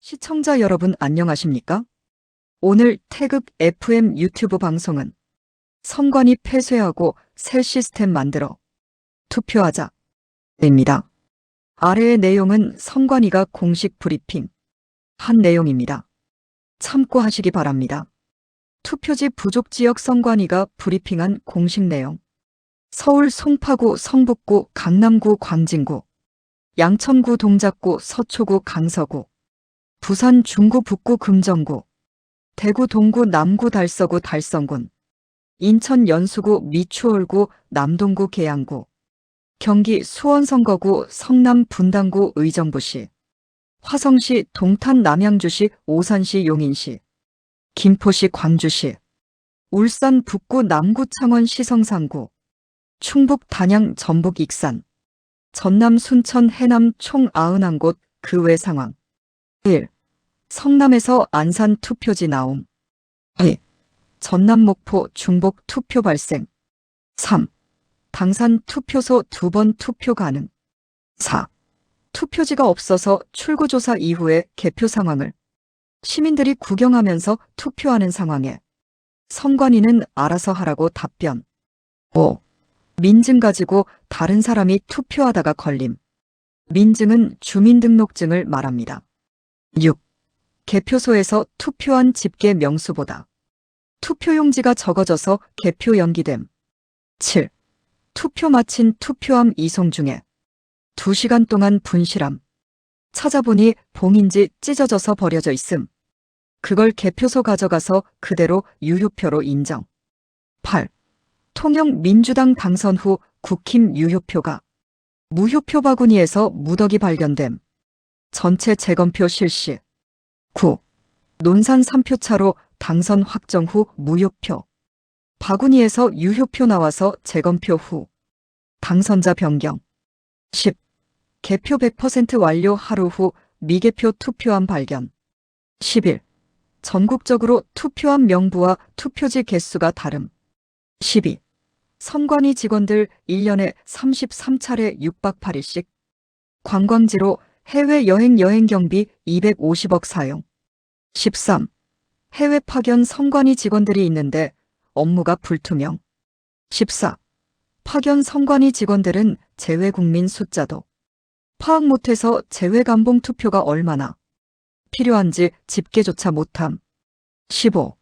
시청자 여러분 안녕하십니까? 오늘 태극 FM 유튜브 방송은 선관위 폐쇄하고 새 시스템 만들어 투표하자입니다. 아래의 내용은 선관위가 공식 브리핑 한 내용입니다. 참고하시기 바랍니다. 투표지 부족 지역 선관위가 브리핑한 공식 내용. 서울 송파구, 성북구, 강남구, 광진구, 양천구, 동작구, 서초구, 강서구, 부산 중구, 북구, 금정구, 대구 동구, 남구, 달서구, 달성군, 인천 연수구, 미추홀구, 남동구, 계양구, 경기 수원 선거구, 성남 분당구, 의정부시, 화성시, 동탄 남양주시, 오산시, 용인시, 김포시, 광주시, 울산 북구, 남구, 창원시, 성산구, 충북 단양, 전북 익산, 전남 순천, 해남 총 91곳 그 외 상황. 1. 성남에서 안산 투표지 나옴. 2. 전남 목포 중복 투표 발생. 3. 당산 투표소 2번 투표 가능. 4. 투표지가 없어서 출구조사 이후에 개표 상황을 시민들이 구경하면서 투표하는 상황에 선관위는 알아서 하라고 답변. 5. 민증 가지고 다른 사람이 투표하다가 걸림. 민증은 주민등록증을 말합니다. 6. 개표소에서 투표한 집계 명수보다 투표용지가 적어져서 개표 연기됨. 7. 투표 마친 투표함 이송 중에 2시간 동안 분실함. 찾아보니 봉인지 찢어져서 버려져 있음. 그걸 개표소 가져가서 그대로 유효표로 인정. 8. 통영 민주당 당선 후 국힘 유효표가 무효표 바구니에서 무더기 발견됨. 전체 재검표 실시. 9. 논산 3표차로 당선 확정 후 무효표. 바구니에서 유효표 나와서 재검표 후 당선자 변경. 10. 개표 100% 완료 하루 후 미개표 투표함 발견. 11. 전국적으로 투표함 명부와 투표지 개수가 다름. 12. 선관위 직원들 1년에 33차례 6박 8일씩 관광지로 해외여행 여행경비 250억 사용. 13. 해외 파견 선관위 직원들이 있는데 업무가 불투명. 14. 파견 선관위 직원들은 재외국민 숫자도 파악 못해서 재외감봉 투표가 얼마나 필요한지 집계조차 못함. 15.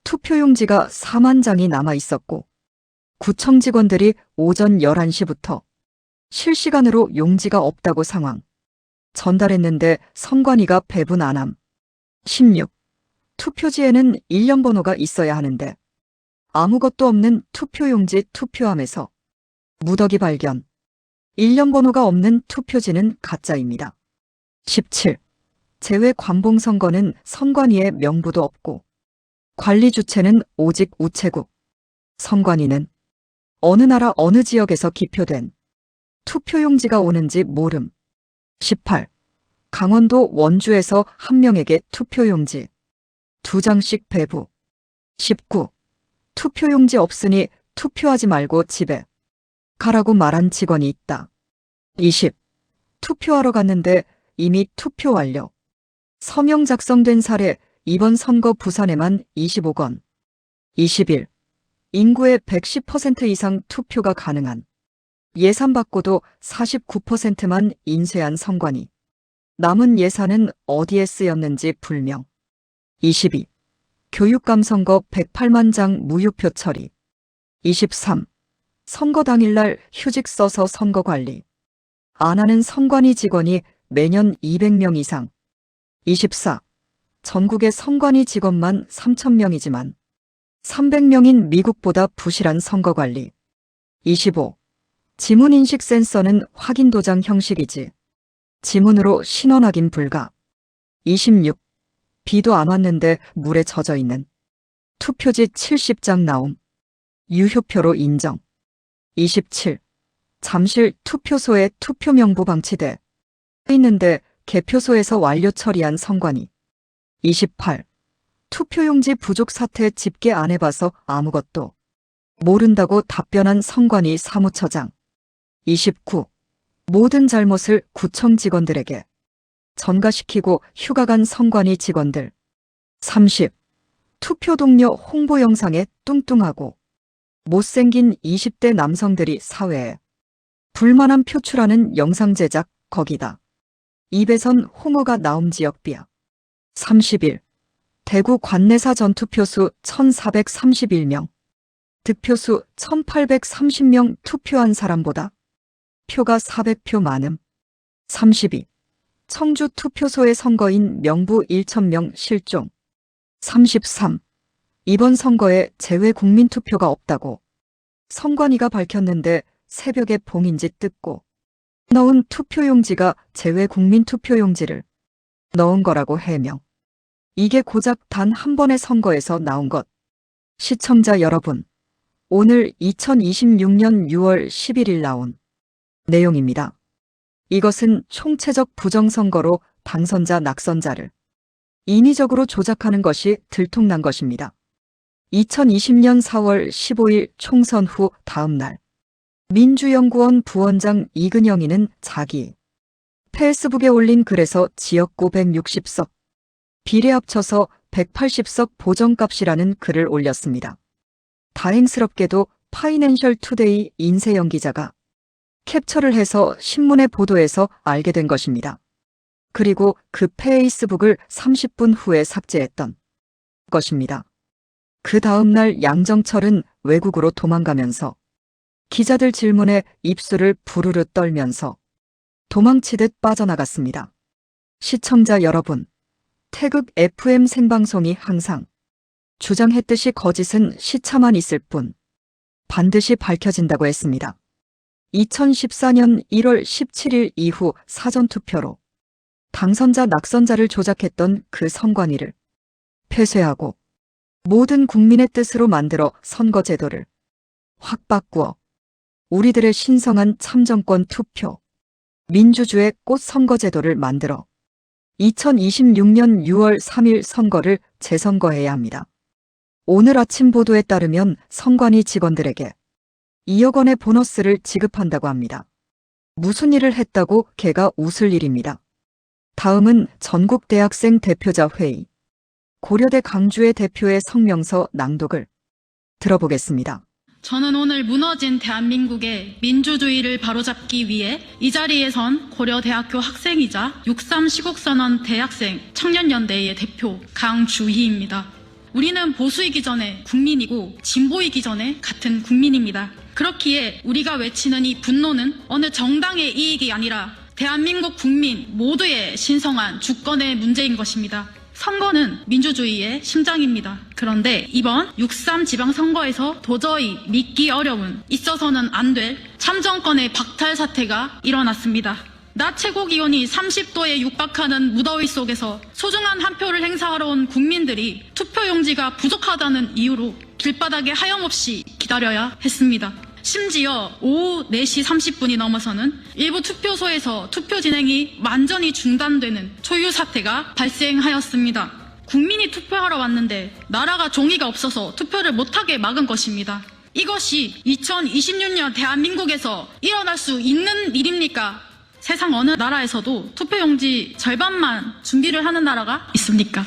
투표용지가 4만 장이 남아 있었고 구청 직원들이 오전 11시부터 실시간으로 용지가 없다고 상황. 전달했는데 선관위가 배분 안 함. 16. 투표지에는 일련 번호가 있어야 하는데 아무것도 없는 투표용지 투표함에서 무더기 발견. 일련 번호가 없는 투표지는 가짜입니다. 17. 재외 관봉 선거는 선관위에 명부도 없고 관리 주체는 오직 우체국. 선관위는 어느 나라 어느 지역에서 기표된 투표용지가 오는지 모름. 18. 강원도 원주에서 한 명에게 투표용지 2장씩 배부. 19. 투표용지 없으니 투표하지 말고 집에 가라고 말한 직원이 있다. 20. 투표하러 갔는데 이미 투표 완료. 서명 작성된 사례 이번 선거 부산에만 25건. 21. 인구의 110% 이상 투표가 가능한 예산 받고도 49%만 인쇄한 선관위. 남은 예산은 어디에 쓰였는지 불명. 22. 교육감 선거 108만 장 무효표 처리. 23. 선거 당일날 휴직 써서 선거 관리 안 하는 선관위 직원이 매년 200명 이상. 24. 전국의 선관위 직원만 3,000명이지만 300명인 미국보다 부실한 선거 관리. 25. 지문인식 센서는 확인 도장 형식이지 지문으로 신원 확인 불가. 26. 비도 안 왔는데 물에 젖어 있는 투표지 70장 나옴. 유효표로 인정. 27. 잠실 투표소에 투표 명부 방치돼 있는데 개표소에서 완료 처리한 선관위. 28. 투표용지 부족 사태 집계 안 해봐서 아무것도 모른다고 답변한 선관위 사무처장. 29. 모든 잘못을 구청 직원들에게 전가시키고 휴가 간 선관위 직원들. 30. 투표 동료 홍보 영상에 뚱뚱하고 못생긴 20대 남성들이 사회에 불만함 표출하는 영상 제작 거기다. 입에선 홍어가 나옴 지역비야. 31. 대구 관내사 전투표수 1431명. 득표수 1830명 투표한 사람보다 표가 400표 많음. 32. 청주 투표소의 선거인 명부 1,000명 실종. 33. 이번 선거에 재외 국민 투표가 없다고 선관위가 밝혔는데 새벽에 봉인지 뜯고 넣은 투표용지가 재외 국민 투표용지를 넣은 거라고 해명. 이게 고작 단 한 번의 선거에서 나온 것. 시청자 여러분, 오늘 2026년 6월 11일 나온 내용입니다. 이것은 총체적 부정선거로 당선자 낙선자를 인위적으로 조작하는 것이 들통난 것입니다. 2020년 4월 15일 총선 후 다음 날 민주연구원 부원장 이근영이는 자기 페이스북에 올린 글에서 지역구 160석, 비례 합쳐서 180석 보정값이라는 글을 올렸습니다. 다행스럽게도 파이낸셜 투데이 인세영 기자가 캡처를 해서 신문에 보도해서 알게 된 것입니다. 그리고 그 페이스북을 30분 후에 삭제했던 것입니다. 그 다음 날 양정철은 외국으로 도망가면서 기자들 질문에 입술을 부르르 떨면서 도망치듯 빠져나갔습니다. 시청자 여러분, 태극 FM 생방송이 항상 주장했듯이 거짓은 시차만 있을 뿐 반드시 밝혀진다고 했습니다. 2014년 1월 17일 이후 사전투표로 당선자 낙선자를 조작했던 그 선관위를 폐쇄하고 모든 국민의 뜻으로 만들어 선거제도를 확 바꾸어 우리들의 신성한 참정권 투표, 민주주의 꽃 선거제도를 만들어 2026년 6월 3일 선거를 재선거해야 합니다. 오늘 아침 보도에 따르면 선관위 직원들에게 2억 원의 보너스를 지급한다고 합니다. 무슨 일을 했다고 걔가 웃을 일입니다. 다음은 전국대학생 대표자 회의. 고려대 강주의 대표의 성명서 낭독을 들어보겠습니다. 저는 오늘 무너진 대한민국의 민주주의를 바로잡기 위해 이 자리에 선 고려대학교 학생이자 6.3 시국선언 대학생 청년연대의 대표 강주희입니다. 우리는 보수이기 전에 국민이고 진보이기 전에 같은 국민입니다. 그렇기에 우리가 외치는 이 분노는 어느 정당의 이익이 아니라 대한민국 국민 모두의 신성한 주권의 문제인 것입니다. 선거는 민주주의의 심장입니다. 그런데 이번 6.3 지방선거에서 도저히 믿기 어려운, 있어서는 안 될 참정권의 박탈 사태가 일어났습니다. 낮 최고기온이 30도에 육박하는 무더위 속에서 소중한 한 표를 행사하러 온 국민들이 투표용지가 부족하다는 이유로 길바닥에 하염없이 기다려야 했습니다. 심지어 오후 4시 30분이 넘어서는 일부 투표소에서 투표 진행이 완전히 중단되는 초유 사태가 발생하였습니다. 국민이 투표하러 왔는데 나라가 종이가 없어서 투표를 못하게 막은 것입니다. 이것이 2026년 대한민국에서 일어날 수 있는 일입니까? 세상 어느 나라에서도 투표용지 절반만 준비를 하는 나라가 있습니까?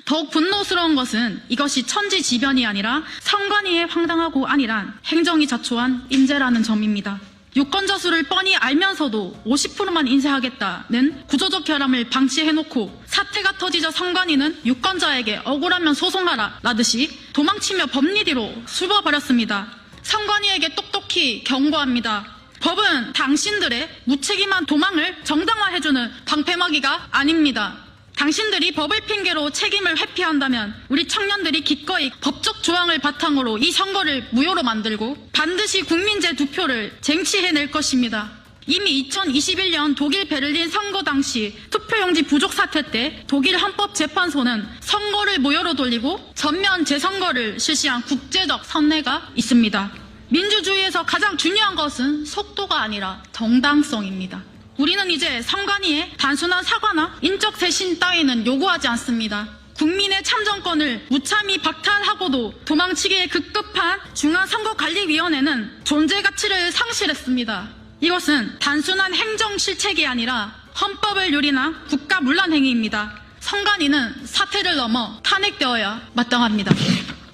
더욱 분노스러운 것은 이것이 천지지변이 아니라 선관위의 황당하고 안일한 행정이 자초한 인재라는 점입니다. 유권자 수를 뻔히 알면서도 50%만 인쇄하겠다는 구조적 결함을 방치해놓고 사태가 터지자 선관위는 유권자에게 억울하면 소송하라 라듯이 도망치며 법리디로 숨어버렸습니다. 선관위에게 똑똑히 경고합니다. 법은 당신들의 무책임한 도망을 정당화해주는 방패막이가 아닙니다. 당신들이 법을 핑계로 책임을 회피한다면 우리 청년들이 기꺼이 법적 조항을 바탕으로 이 선거를 무효로 만들고 반드시 국민제 두 표를 쟁취해낼 것입니다. 이미 2021년 독일 베를린 선거 당시 투표용지 부족 사태 때 독일 헌법재판소는 선거를 무효로 돌리고 전면 재선거를 실시한 국제적 선례가 있습니다. 민주주의에서 가장 중요한 것은 속도가 아니라 정당성입니다. 우리는 이제 선관위에 단순한 사과나 인적 쇄신 따위는 요구하지 않습니다. 국민의 참정권을 무참히 박탈하고도 도망치기에 급급한 중앙선거관리위원회는 존재 가치를 상실했습니다. 이것은 단순한 행정 실책이 아니라 헌법을 유린한 국가문란 행위입니다. 선관위는 사퇴를 넘어 탄핵되어야 마땅합니다.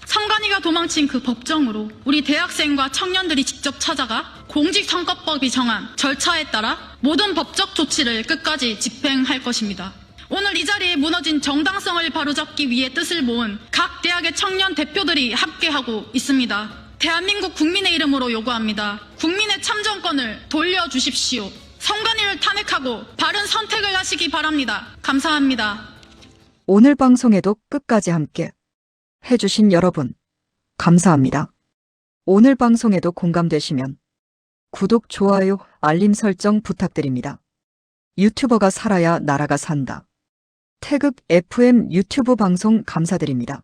선관위가 도망친 그 법정으로 우리 대학생과 청년들이 직접 찾아가 공직선거법이 정한 절차에 따라 모든 법적 조치를 끝까지 집행할 것입니다. 오늘 이 자리에 무너진 정당성을 바로잡기 위해 뜻을 모은 각 대학의 청년 대표들이 함께하고 있습니다. 대한민국 국민의 이름으로 요구합니다. 국민의 참정권을 돌려주십시오. 선관위를 탄핵하고 바른 선택을 하시기 바랍니다. 감사합니다. 오늘 방송에도 끝까지 함께 해주신 여러분, 감사합니다. 오늘 방송에도 공감되시면 구독, 좋아요, 알림 설정 부탁드립니다. 유튜버가 살아야 나라가 산다. 태극 FM 유튜브 방송 감사드립니다.